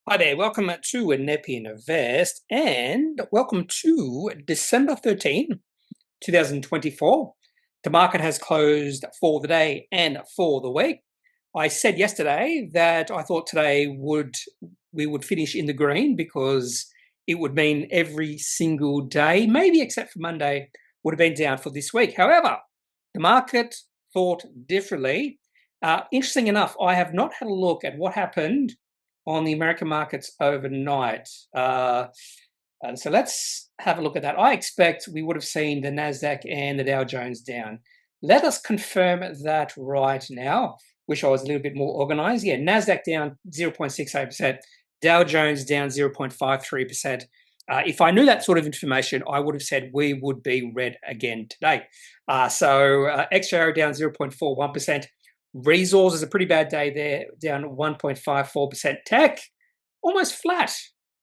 Hi there, welcome to kneppyinvests and welcome to December 13, 2024. The market has closed for the day and for the week. I said yesterday that I thought today we would finish in the green because it would mean every single day, maybe except for Monday, would have been down for this week. However, the market thought differently. Interesting enough, I have not had a look at what happened on the American markets overnight. And so let's have a look at that. I expect we would have seen the NASDAQ and the Dow Jones down. Let us confirm that right now. Wish I was a little bit more organized. Yeah, NASDAQ down 0.68%, Dow Jones down 0.53%. If I knew that sort of information, I would have said we would be red again today. XJO down 0.41%. Resource is a pretty bad day there, down 1.54%. Tech, almost flat.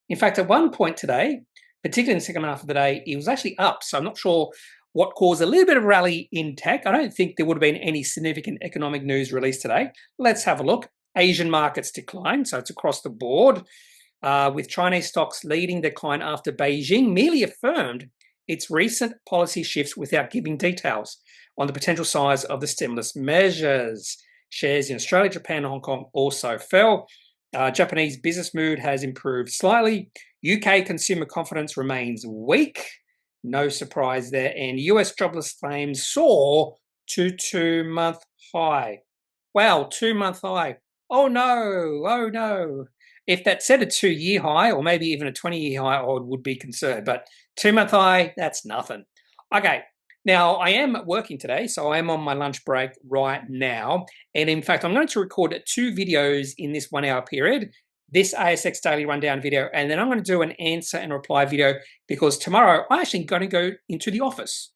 In fact, at one point today, particularly in the second half of the day, it was actually up. So I'm not sure what caused a little bit of rally in tech. I don't think there would have been any significant economic news released today. Let's have a look. Asian markets declined, so it's across the board, with Chinese stocks leading the decline after Beijing merely affirmed its recent policy shifts without giving details on the potential size of the stimulus measures. Shares in Australia, Japan, and Hong Kong also fell. Japanese business mood has improved slightly. UK consumer confidence remains weak. No surprise there. And US jobless claims soar to 2-month high. Wow, 2-month high. Oh no, oh no. If that said a 2-year high or maybe even a 20-year high, I would be concerned. But 2-month high, that's nothing. Okay, now I am working today, so I am on my lunch break right now. And in fact, I'm going to record 2 videos in this 1-hour period. This ASX Daily Rundown video, and then I'm going to do an answer and reply video because tomorrow I'm actually going to go into the office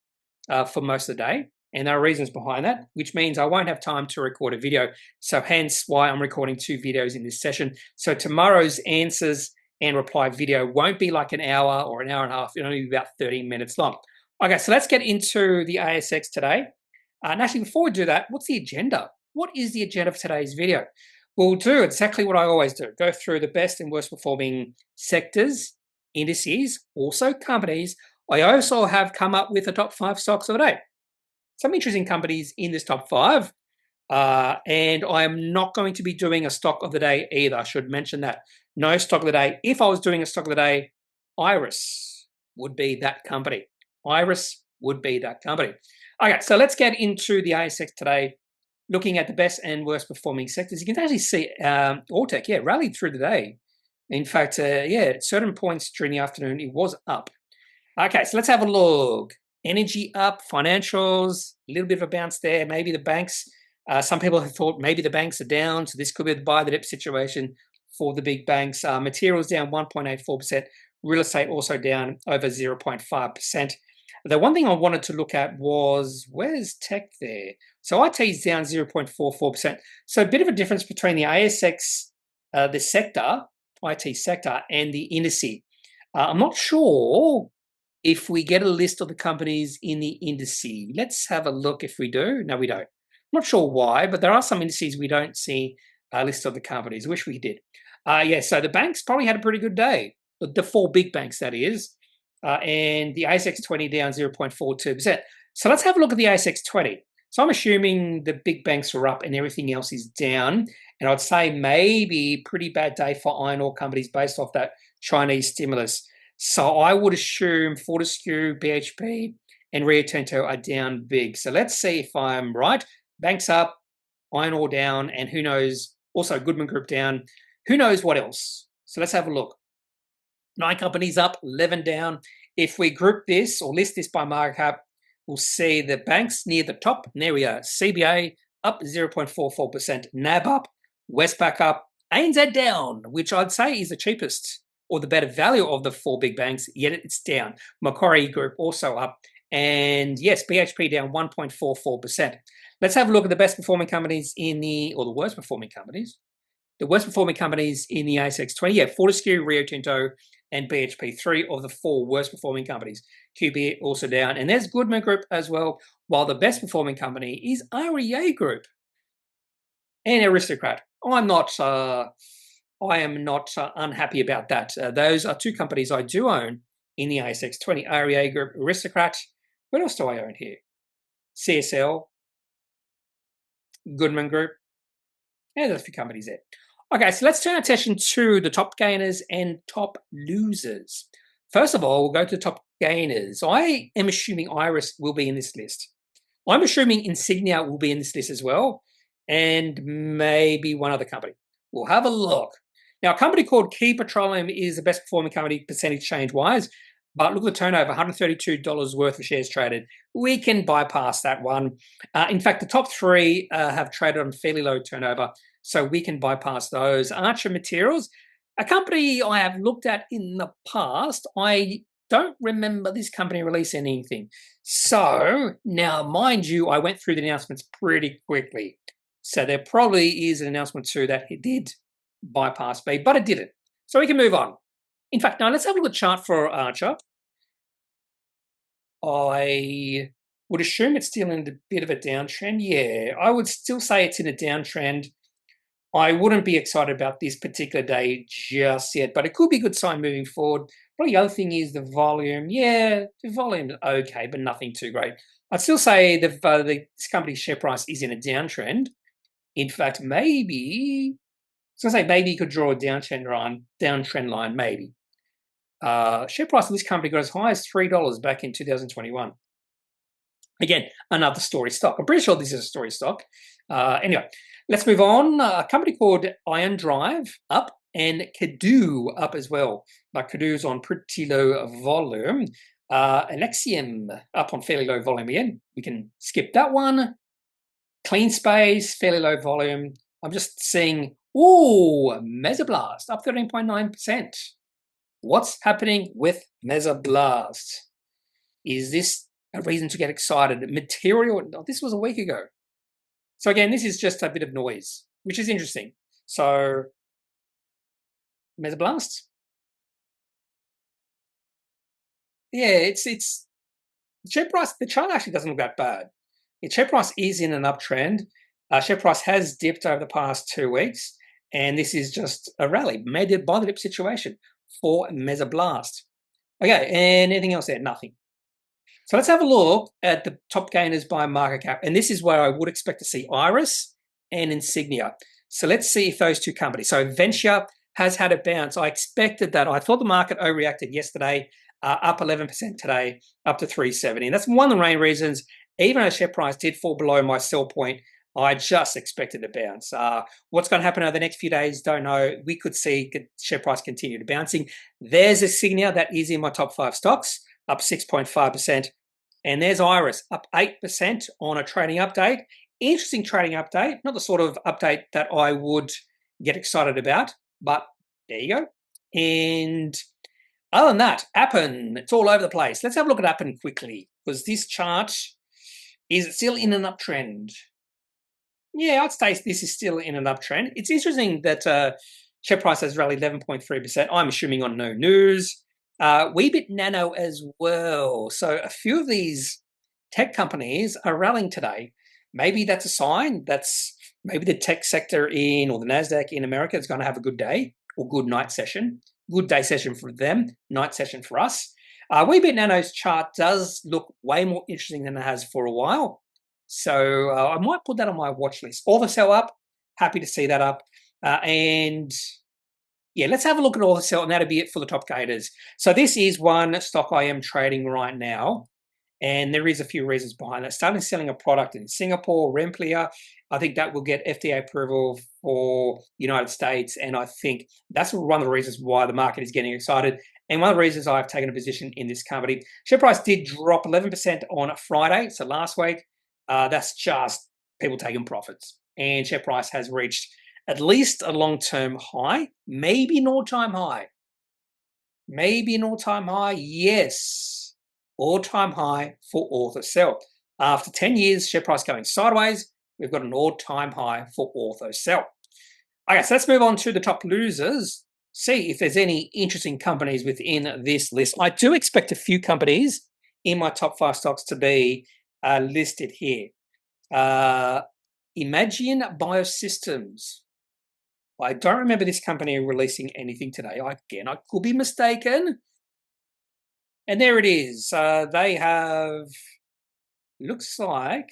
for most of the day. And there are reasons behind that, which means I won't have time to record a video. So hence why I'm recording 2 videos in this session. So tomorrow's answers and reply video won't be like an hour or an hour and a half. It'll only be about 30 minutes long. Okay, so let's get into the ASX today. And actually, before we do that, what's the agenda? What is the agenda for today's video? We'll do exactly what I always do. Go through the best and worst performing sectors, indices, also companies. I also have come up with the top 5 stocks of the day. Some interesting companies in this top 5. And I am not going to be doing a stock of the day either. I should mention that. No stock of the day. If I was doing a stock of the day, Iress would be that company. Iress would be that company. Okay, so let's get into the ASX today, looking at the best and worst performing sectors. You can actually see Alltech, rallied through the day. In fact, at certain points during the afternoon, it was up. Okay, so let's have a look. Energy up, financials, a little bit of a bounce there. Maybe the banks, some people have thought maybe the banks are down, so this could be the buy the dip situation for the big banks. Materials down 1.84%. Real estate also down over 0.5%. The one thing I wanted to look at was, where's tech there? So IT is down 0.44%. So a bit of a difference between the ASX, the sector, IT sector, and the indice. I'm not sure if we get a list of the companies in the indice. Let's have a look if we do. No, we don't. I'm not sure why, but there are some indices we don't see a list of the companies. I wish we did. So the banks probably had a pretty good day. The 4 big banks, that is. And the ASX 20 down 0.42%. So let's have a look at the ASX 20. So I'm assuming the big banks are up and everything else is down. And I'd say maybe pretty bad day for iron ore companies based off that Chinese stimulus. So I would assume Fortescue, BHP, and Rio Tinto are down big. So let's see if I'm right. Banks up, iron ore down, and who knows, also Goodman Group down. Who knows what else? So let's have a look. 9 companies up, 11 down. If we group this or list this by market cap, we'll see the banks near the top. And there we are. CBA up 0.44%. NAB up. Westpac up. ANZ down, which I'd say is the cheapest or the better value of the 4 big banks, yet it's down. Macquarie Group also up. And yes, BHP down 1.44%. Let's have a look at the best performing companies the worst performing companies. The worst performing companies in the ASX 20, Fortescue, Rio Tinto, and BHP, 3 of the 4 worst performing companies. QBE also down. And there's Goodman Group as well, while the best performing company is REA Group and Aristocrat. I'm not I am not unhappy about that. Those are two companies I do own in the ASX 20. REA Group, Aristocrat. What else do I own here? CSL, Goodman Group. Yeah, there's a few companies there. Okay, so let's turn our attention to the top gainers and top losers. First of all, we'll go to the top gainers. I am assuming Iress will be in this list. I'm assuming Insignia will be in this list as well, and maybe one other company. We'll have a look. Now, a company called Key Petroleum is the best performing company percentage change-wise, but look at the turnover, $132 worth of shares traded. We can bypass that one. In fact, the top three have traded on fairly low turnover, so we can bypass those. Archer Materials, a company I have looked at in the past. I don't remember this company releasing anything. So now, mind you, I went through the announcements pretty quickly. So there probably is an announcement too that it did bypass me, but it didn't. So we can move on. In fact, now let's have a look at the chart for Archer. I would assume it's still in a bit of a downtrend. Yeah, I would still say it's in a downtrend. I wouldn't be excited about this particular day just yet, but it could be a good sign moving forward. Probably the other thing is the volume. Yeah, the volume is okay, but nothing too great. I'd still say this company's share price is in a downtrend. In fact, maybe maybe you could draw a downtrend line, maybe. Share price of this company got as high as $3 back in 2021. Again, another story stock. I'm pretty sure this is a story stock. Anyway, let's move on. A company called Iron Drive up and Cadoo up as well. But Cadoo's on pretty low volume. Alexium up on fairly low volume again. We can skip that one. Clean Space, fairly low volume. I'm just seeing, Mesoblast up 13.9%. What's happening with Mesoblast? Is this a reason to get excited? Material, this was a week ago. So again, this is just a bit of noise, which is interesting. So Mesoblast. Yeah, it's the share price, the chart actually doesn't look that bad. Its share price is in an uptrend. Share price has dipped over the past 2 weeks, and this is just a rally made by the dip situation for Mesoblast. Okay, and anything else there? Nothing. So let's have a look at the top gainers by market cap, and this is where I would expect to see Iress and Insignia. So let's see if those two companies. So Venture has had a bounce. I expected that. I thought the market overreacted yesterday, up 11% today, up to 370. And that's one of the main reasons, even though the share price did fall below my sell point, I just expected a bounce. What's going to happen over the next few days, don't know. We could see the share price continue to bouncing. There's Insignia that is in my top 5 stocks, up 6.5%. And there's Iress, up 8% on a trading update. Interesting trading update, not the sort of update that I would get excited about, but there you go. And other than that, Appen, it's all over the place. Let's have a look at Appen quickly, because this chart is still in an uptrend. Yeah, I'd say this is still in an uptrend. It's interesting that share price has rallied 11.3%. I'm assuming on no news. Weebit Nano as well. So a few of these tech companies are rallying today. Maybe that's a sign. That's maybe the tech sector or the NASDAQ in America is going to have a good day or good night session. Good day session for them, night session for us. Weebit Nano's chart does look way more interesting than it has for a while. So I might put that on my watch list. All the sell up, happy to see that up. And yeah, let's have a look at all the sell, and that'll be it for the top gainers. So this is one stock I am trading right now, and there is a few reasons behind that. Starting selling a product in Singapore, Remplia, I think that will get FDA approval for the United States, and I think that's one of the reasons why the market is getting excited. And one of the reasons I've taken a position in this company. Share price did drop 11% on Friday, so last week. That's just people taking profits. And share price has reached at least a long-term high, maybe an all-time high. Maybe an all-time high, yes. All-time high for Author Sell. After 10 years, share price going sideways, we've got an all-time high for Author Sell. Okay, so let's move on to the top losers. See if there's any interesting companies within this list. I do expect a few companies in my top 5 stocks to be listed here. Imagine Biosystems. I don't remember this company releasing anything today. Again, I could be mistaken. And there it is. They have, looks like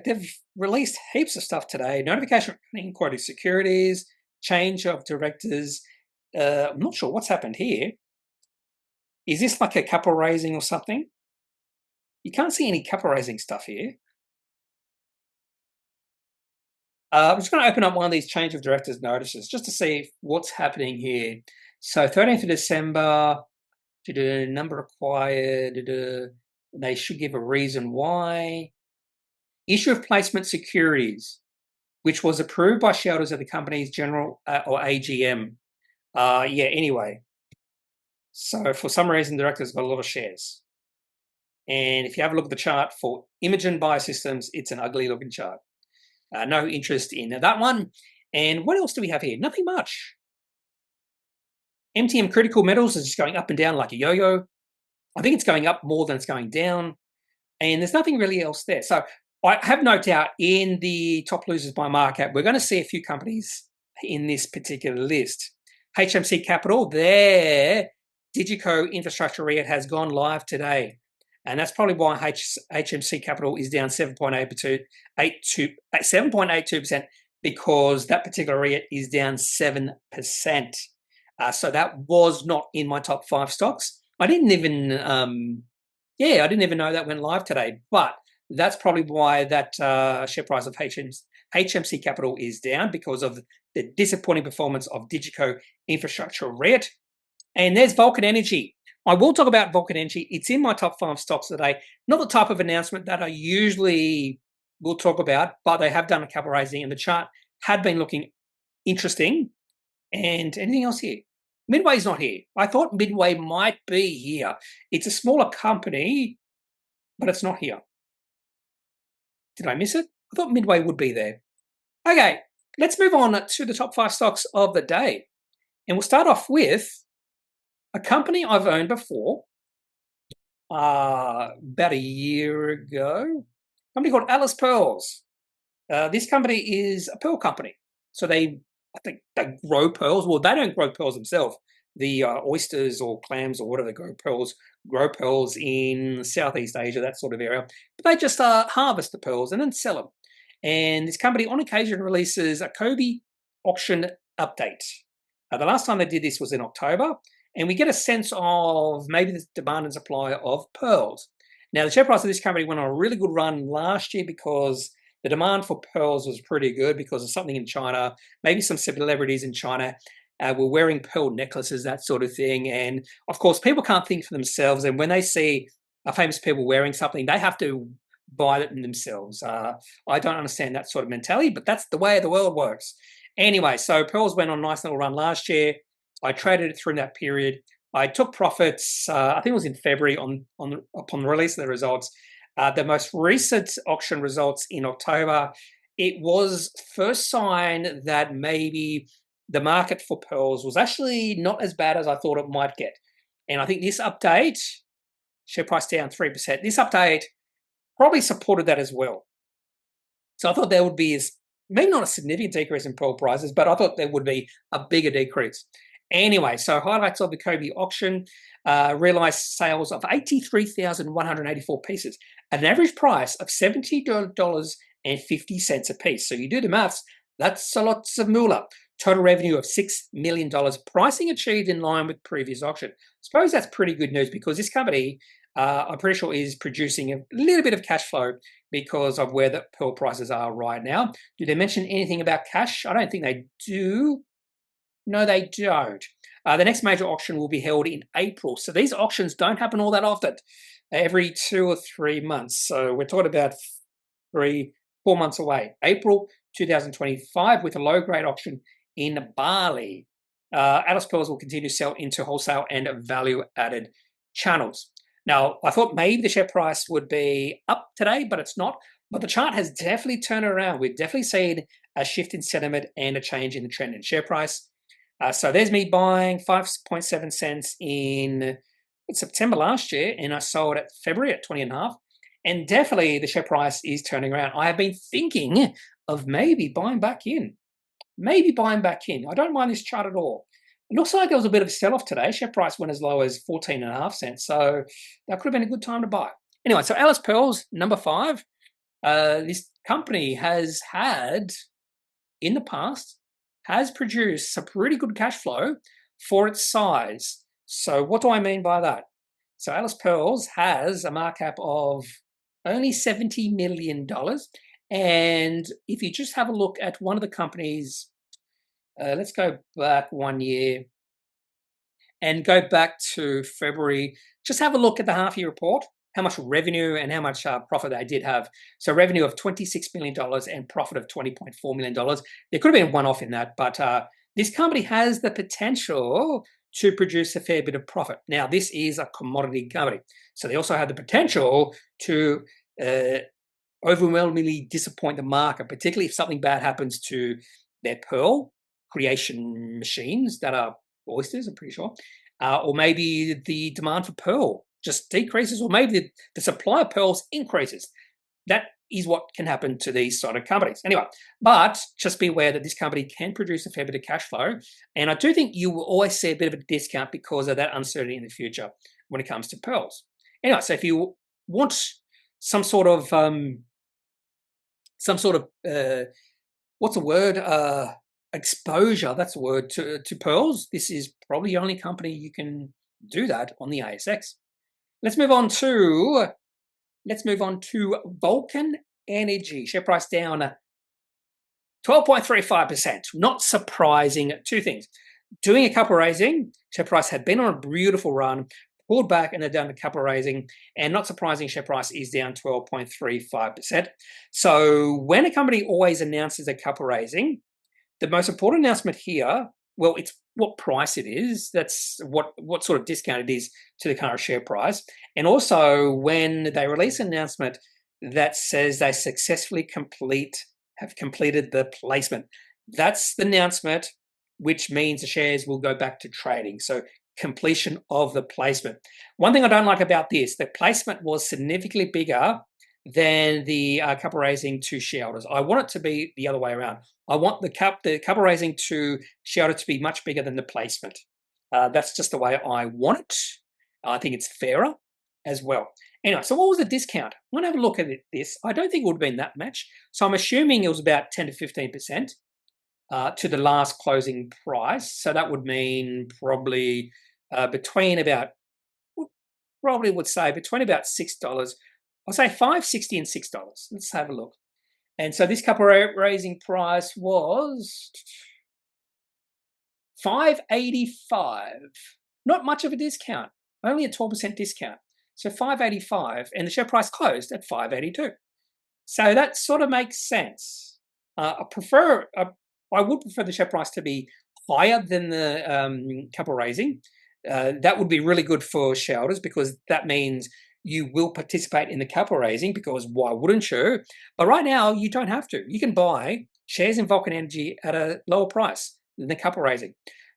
they've released heaps of stuff today. Notification regarding quality securities, change of directors. I'm not sure what's happened here. Is this like a capital raising or something? You can't see any capital raising stuff here. I'm just going to open up one of these change of directors notices just to see what's happening here. So 13th of December, number required, they should give a reason why. Issue of placement securities, which was approved by shareholders of the company's general or AGM. Anyway. So for some reason, the director's got a lot of shares. And if you have a look at the chart for Imogen Biosystems, it's an ugly looking chart. No interest in that one. And what else do we have here? Nothing much. MTM Critical Metals is just going up and down like a yo-yo. I think it's going up more than it's going down. And there's nothing really else there. So I have no doubt in the top losers by market, we're going to see a few companies in this particular list. HMC Capital, their Digico Infrastructure REIT has gone live today. And that's probably why HMC Capital is down 7.82%, because that particular REIT is down 7%. So that was not in my top 5 stocks. I didn't even know that went live today. But that's probably why that share price of HMC Capital is down, because of the disappointing performance of Digico Infrastructure REIT. And there's Vulcan Energy. I will talk about Vulcan Energy. It's in my top 5 stocks today. Not the type of announcement that I usually will talk about, but they have done a capital raising and the chart had been looking interesting. And anything else here? Midway's not here. I thought Midway might be here. It's a smaller company, but it's not here. Did I miss it? I thought Midway would be there. Okay, let's move on to the top 5 stocks of the day. And we'll start off with a company I've owned before, about a year ago, a company called Alice Pearls. This company is a pearl company. So I think they grow pearls. Well, they don't grow pearls themselves. The oysters or clams or whatever grow pearls in Southeast Asia, that sort of area. But they just harvest the pearls and then sell them. And this company on occasion releases a Kobe auction update. The last time they did this was in October. And we get a sense of maybe the demand and supply of pearls. Now, the share price of this company went on a really good run last year because the demand for pearls was pretty good because of something in China. Maybe some celebrities in China were wearing pearl necklaces, that sort of thing. And, of course, people can't think for themselves. And when they see famous people wearing something, they have to buy it themselves. I don't understand that sort of mentality, but that's the way the world works. Anyway, so pearls went on a nice little run last year. I traded it through that period. I took profits, I think it was in February upon the release of the results. The most recent auction results in October, it was first sign that maybe the market for pearls was actually not as bad as I thought it might get. And I think this update, share price down 3%, this update probably supported that as well. So I thought there would be maybe not a significant decrease in pearl prices, but I thought there would be a bigger decrease. Anyway, so highlights of the Kobe auction, realized sales of 83,184 pieces at an average price of $70.50 a piece. So you do the maths, that's a lot of moolah. Total revenue of $6 million, pricing achieved in line with previous auction. I suppose that's pretty good news because this company, I'm pretty sure, is producing a little bit of cash flow because of where the pearl prices are right now. Do they mention anything about cash? I don't think they do. No, they don't. The next major auction will be held in April. So these auctions don't happen all that often, every 2 or 3 months. So we're talking about 4 months away. April 2025 with a low-grade auction in Bali. Alice Pearls will continue to sell into wholesale and value-added channels. Now, I thought maybe the share price would be up today, but it's not. But the chart has definitely turned around. We've definitely seen a shift in sentiment and a change in the trend in share price. So there's me buying 5.7 cents in September last year, and I sold at February at 20.5. And definitely the share price is turning around. I have been thinking of maybe buying back in. Maybe buying back in. I don't mind this chart at all. It looks like there was a bit of a sell-off today. Share price went as low as 14.5 cents, so that could have been a good time to buy. Anyway, so Alice Pearls, number 5. This company has had, in the past, has produced some pretty good cash flow for its size. So what do I mean by that? So Alice Pearls has a markup of only $70 million. And if you just have a look at one of the companies, let's go back 1 year and go back to February. Just have a look at the half-year report, how much revenue and how much profit they did have. So revenue of $26 million and profit of $20.4 million. There could have been one-off in that, but this company has the potential to produce a fair bit of profit. Now, this is a commodity company, so they also have the potential to overwhelmingly disappoint the market, particularly if something bad happens to their pearl creation machines that are oysters, I'm pretty sure, or maybe the demand for pearl just decreases, or maybe the supply of pearls increases. That is what can happen to these sort of companies. Anyway, but just be aware that this company can produce a fair bit of cash flow, and I do think you will always see a bit of a discount because of that uncertainty in the future when it comes to pearls. Anyway, so if you want some sort of what's the word? Exposure, that's the word, to pearls, this is probably the only company you can do that on the ASX. Let's move on to Vulcan Energy. Share price down 12.35%. Not surprising. Two things. Doing a capital raising, share price had been on a beautiful run, pulled back and they're down to capital raising, and not surprising, share price is down 12.35%. So when a company always announces a capital raising, the most important announcement here, well, it's what price it is. That's what sort of discount it is to the current share price. And also when they release an announcement that says they successfully have completed the placement. That's the announcement, which means the shares will go back to trading. So completion of the placement. One thing I don't like about this, the placement was significantly bigger than the capital raising to shareholders. I want it to be the other way around. I want the capital raising to shareholders to be much bigger than the placement. That's just the way I want it. I think it's fairer as well. Anyway, so what was the discount? I'm going to have a look at this. I don't think it would have been that much. So I'm assuming it was about 10 to 15% to the last closing price. So that would mean probably between about $6. I'll say $5.60 and $6. Let's have a look. And so this capital raising price was $5.85. Not much of a discount, only a 12% discount. So $5.85, and the share price closed at $5.82. So that sort of makes sense. I would prefer the share price to be higher than the capital raising. That would be really good for shareholders because that means you will participate in the capital raising, because why wouldn't you? But right now, you don't have to. You can buy shares in Vulcan Energy at a lower price than the capital raising.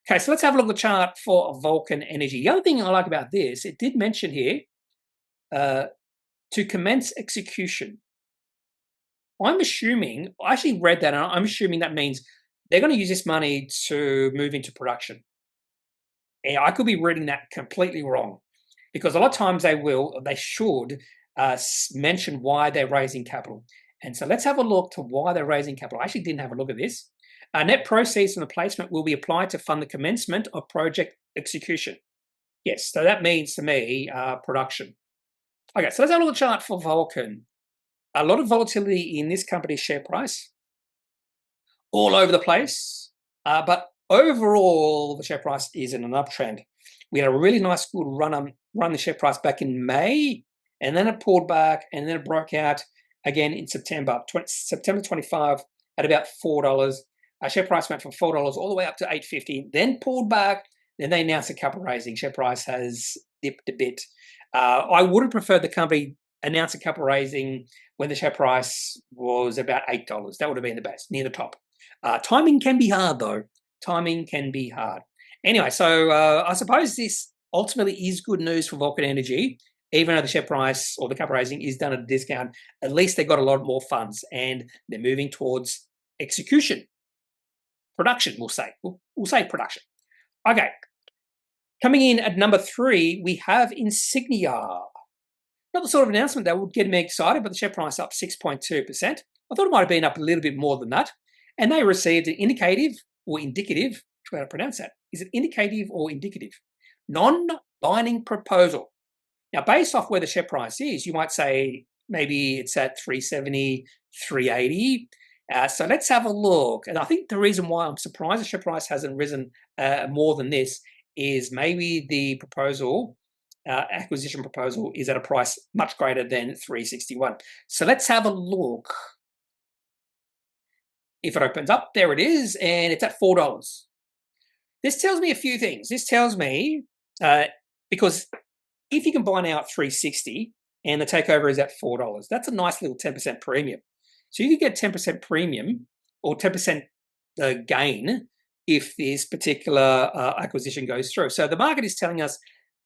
Okay, so let's have a look at the chart for Vulcan Energy. The other thing I like about this, it did mention here, to commence execution. I'm assuming, I actually read that, and I'm assuming that means they're going to use this money to move into production. And I could be reading that completely wrong, because a lot of times they should mention why they're raising capital. And so let's have a look to why they're raising capital. I actually didn't have a look at this. Net proceeds from the placement will be applied to fund the commencement of project execution. Yes, so that means to me production. Okay, so let's have a look at the chart for Vulcan. A lot of volatility in this company's share price, all over the place, but overall the share price is in an uptrend. We had a really nice good run the share price back in May, and then it pulled back, and then it broke out again in September 25 at about $4. Our share price went from $4 all the way up to $8.50, then pulled back. Then they announced a capital raising. Share price has dipped a bit. I would have preferred the company announce a capital raising when the share price was about $8. That would have been the best, near the top. Timing can be hard, though. Timing can be hard. Anyway, so I suppose this ultimately is good news for Vulcan Energy. even though the share price or the capital raising is done at a discount, at least they got a lot more funds and they're moving towards execution. Production, we'll say. We'll say production. Okay. Coming in at number 3, we have Insignia. Not the sort of announcement that would get me excited, but the share price up 6.2%. I thought it might have been up a little bit more than that. And they received an indicative or indicative, try to pronounce that. Is it indicative or indicative? Non-binding proposal. Now, based off where the share price is, you might say maybe it's at 370, 380. So let's have a look. And I think the reason why I'm surprised the share price hasn't risen more than this is maybe the proposal, acquisition proposal, is at a price much greater than 361. So let's have a look. If it opens up, there it is, and it's at $4. This tells me a few things. This tells me, because if you can buy now at 360 and the takeover is at $4, that's a nice little 10% premium. So you could get 10% premium or 10% gain if this particular acquisition goes through. So the market is telling us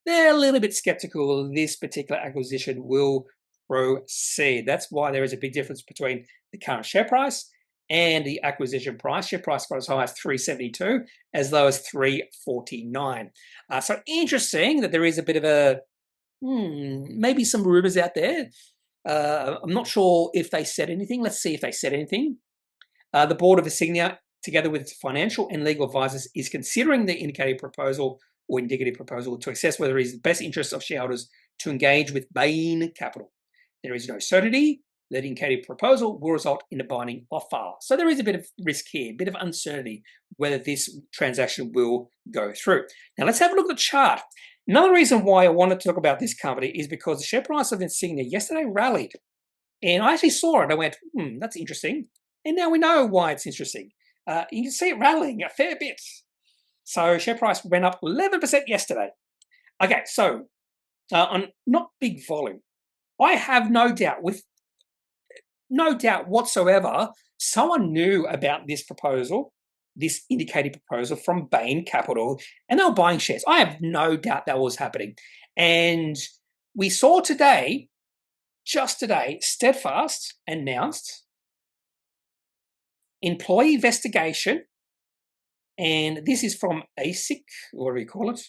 they're a little bit skeptical this particular acquisition will proceed. That's why there is a big difference between the current share price and the acquisition price. Share price got as high as 372, as low as 349. So interesting that there is a bit of a maybe some rumors out there. I'm not sure if they said anything. Let's see if they said anything. The board of Insignia, together with its financial and legal advisors, is considering the indicative proposal or indicative proposal to assess whether it is in the best interest of shareholders to engage with Bain Capital. There is no certainty that indicative proposal will result in a binding offer. So there is a bit of risk here, a bit of uncertainty whether this transaction will go through. Now let's have a look at the chart. Another reason why I wanted to talk about this company is because the share price of Insignia yesterday rallied. And I actually saw it. I went, that's interesting. And now we know why it's interesting. You can see it rallying a fair bit. So share price went up 11% yesterday. Okay, so on not big volume, I have no doubt whatsoever, someone knew about this proposal, this indicated proposal from Bain Capital, and they were buying shares. I have no doubt that was happening. And we saw today, just today, Steadfast announced employee investigation, and this is from ASIC, or whatever you call it.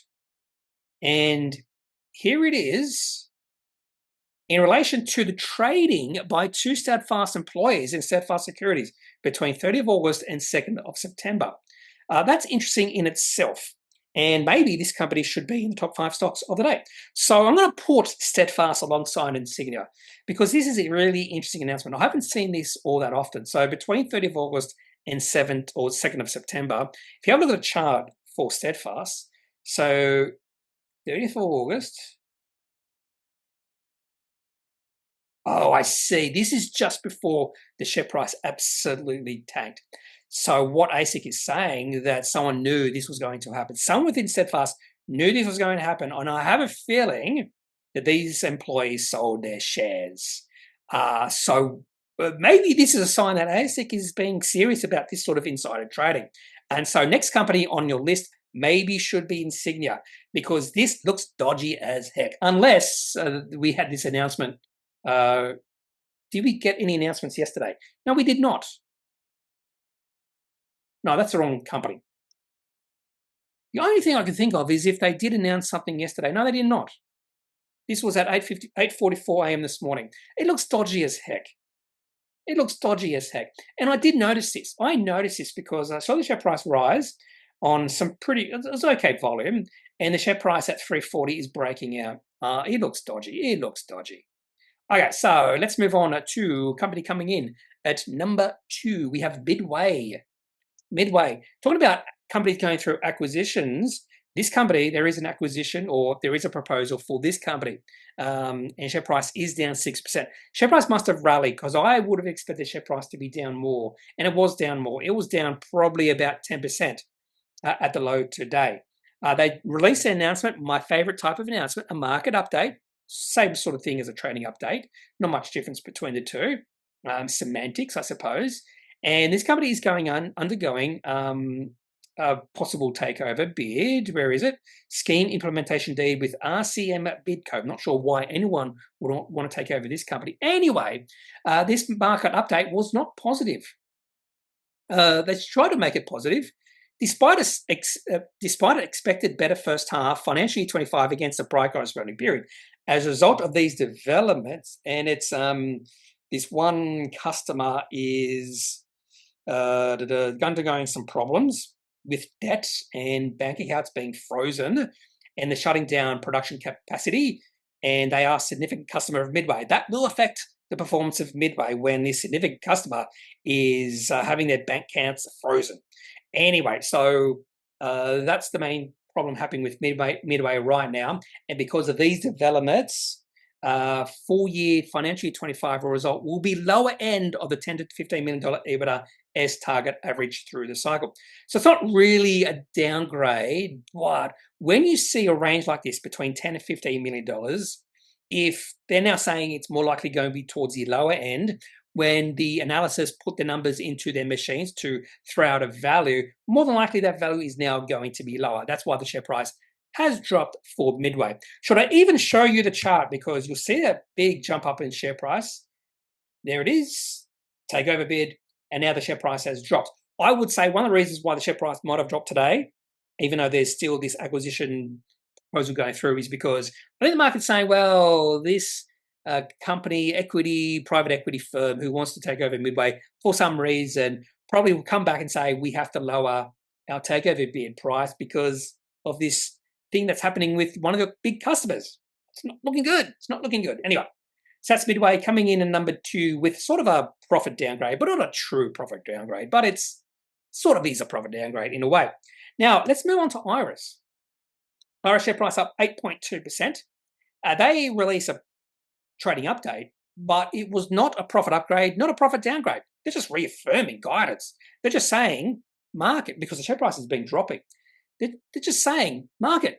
And here it is. In relation to the trading by 2 Steadfast employees in Steadfast Securities between 30th of August and 2nd of September. That's interesting in itself. And maybe this company should be in the top 5 stocks of the day. So I'm going to put Steadfast alongside Insignia because this is a really interesting announcement. I haven't seen this all that often. So between 30th of August and 7th or 2nd of September, if you have a look at the chart for Steadfast, so 30th of August, oh, I see. This is just before the share price absolutely tanked. So what ASIC is saying that someone knew this was going to happen. Someone within Steadfast knew this was going to happen. And I have a feeling that these employees sold their shares. So maybe this is a sign that ASIC is being serious about this sort of insider trading. And so next company on your list maybe should be Insignia because this looks dodgy as heck. Unless we had this announcement. Did we get any announcements yesterday? No, we did not. No, that's the wrong company. The only thing I can think of is if they did announce something yesterday. No, they did not. This was at 8:44 a.m. this morning. It looks dodgy as heck. It looks dodgy as heck. And I did notice this. I noticed this because I saw the share price rise on some it was okay volume, and the share price at 340 is breaking out. It looks dodgy. It looks dodgy. Okay, so let's move on to company coming in at number 2. We have Midway. Midway. Talking about companies going through acquisitions, this company, there is an acquisition or there is a proposal for this company. And share price is down 6%. Share price must have rallied because I would have expected share price to be down more. And it was down more. It was down probably about 10% at the low today. They released an announcement, my favorite type of announcement, a market update. Same sort of thing as a trading update. Not much difference between the two. Semantics, I suppose. And this company is undergoing possible takeover bid. Where is it? Scheme implementation deed with RCM Bidco. Not sure why anyone would want to take over this company. Anyway, this market update was not positive. They tried to make it positive. Despite an expected better first half, financial year 25 against the prior corresponding period, as a result of these developments, and it's this one customer is undergoing some problems with debt and bank accounts being frozen, and they're shutting down production capacity, and they are a significant customer of Midway. That will affect the performance of Midway when this significant customer is having their bank accounts frozen. Anyway, so that's the main problem happening with Midway right now. And because of these developments, full year financial year 25 result will be lower end of the $10 to $15 million EBITDA as target average through the cycle. So it's not really a downgrade, but when you see a range like this between $10 to $15 million, if they're now saying it's more likely going to be towards the lower end, when the analysis put the numbers into their machines to throw out a value, more than likely that value is now going to be lower. That's why the share price has dropped for Midway. Should I even show you the chart? Because you'll see that big jump up in share price. There it is, takeover bid, and now the share price has dropped. I would say one of the reasons why the share price might have dropped today, even though there's still this acquisition proposal going through, is because I think the market's saying, well, this company, private equity firm who wants to take over Midway for some reason probably will come back and say we have to lower our takeover bid price because of this thing that's happening with one of the big customers. It's not looking good. It's not looking good. Anyway, so that's Midway coming in at number 2 with sort of a profit downgrade, but not a true profit downgrade, but it's sort of is a profit downgrade in a way. Now, let's move on to Iress. Iress share price up 8.2%. They release a trading update, but it was not a profit upgrade, not a profit downgrade. They're just reaffirming guidance. They're just saying market, because the share price has been dropping. They're just saying market.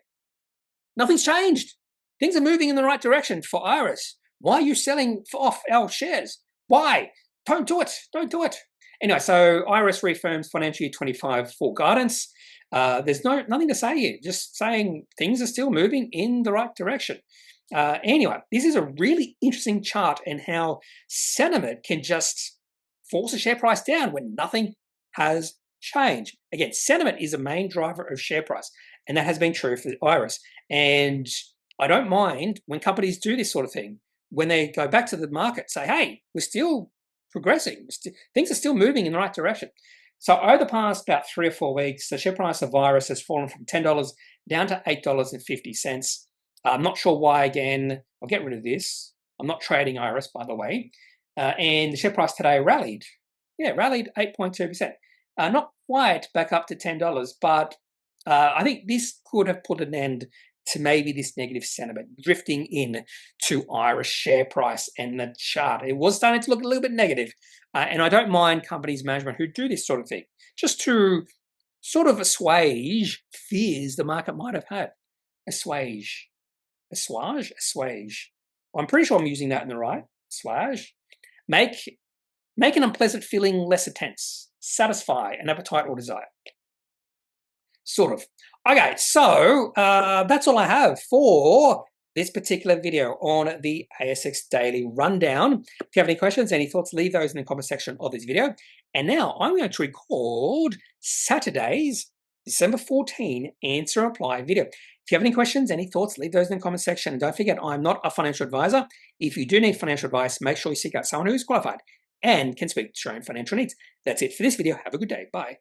Nothing's changed. Things are moving in the right direction for Iress. Why are you selling off our shares? Why? Don't do it. Don't do it. Anyway, so Iress reaffirms financial year 25 full guidance. There's nothing to say here, just saying things are still moving in the right direction. Anyway, this is a really interesting chart and how sentiment can just force a share price down when nothing has changed. Again, sentiment is a main driver of share price, and that has been true for Iress. And I don't mind when companies do this sort of thing, when they go back to the market, say, hey, we're still progressing. Things are still moving in the right direction. So over the past about 3 or 4 weeks, the share price of Iress has fallen from $10 down to $8.50. I'm not sure why, again. I'll get rid of this. I'm not trading Iress, by the way. And the share price today rallied. Yeah, rallied 8.2%. Not quite back up to $10, but I think this could have put an end to maybe this negative sentiment drifting in to Iress share price and the chart. It was starting to look a little bit negative. And I don't mind companies management who do this sort of thing, just to sort of assuage fears the market might have had. Assuage. I'm pretty sure I'm using that in the right. Assuage. Make an unpleasant feeling less intense. Satisfy an appetite or desire. Sort of. Okay, so that's all I have for this particular video on the ASX Daily Rundown. If you have any questions, any thoughts, leave those in the comment section of this video. And now I'm going to record Saturday's December 14 answer and reply video. If you have any questions, any thoughts, leave those in the comment section. And don't forget, I'm not a financial advisor. If you do need financial advice, make sure you seek out someone who is qualified and can speak to your own financial needs. That's it for this video. Have a good day. Bye.